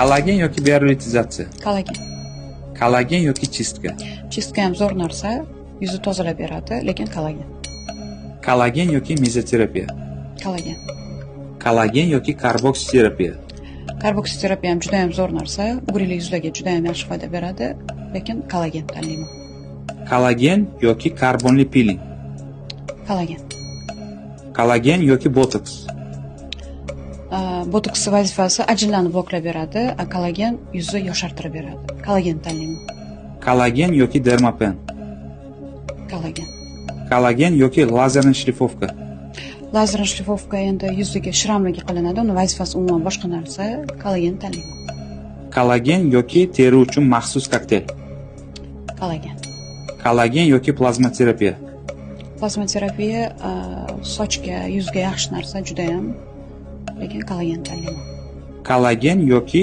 Kollagen yoki bioritizatsiya. Kollagen. Kollagen yoki chistka. Chistka ham zo'r narsa, yuzni tozalab beradi, lekin kollagen. Kollagen yoki mezoterapiya. Kollagen. Kollagen yoki karboksiterapiya. Karboksiterapiya ham juda ham zo'r narsa, o'g'rilik yuzlarga juda ham yaxshi foyda beradi, lekin kollagen tanlayman. Kollagen yoki karbonli piling. Kollagen. Kollagen yoki botoks. Botoks vazifasi ajinlarni bloklab beradi, a kollagen yuzni yoshartirib beradi. Kollagen tanlayman. Kollagen yoki dermapen. Kollagen. Kollagen yoki lazerni shlifovka. Lazer shlifovka endi yuzdagi shramlarga qilinadi, uni vazifasi umuman boshqa narsa. Kollagen tanlayman. Kollagen yoki teri uchun maxsus kokteyl. Kollagen. Kollagen yoki plazma terapiya. Plazma terapiya sochga, yuzga yaxshi narsa juda ham, lekin kollagen tanlayman. Kollagen yoki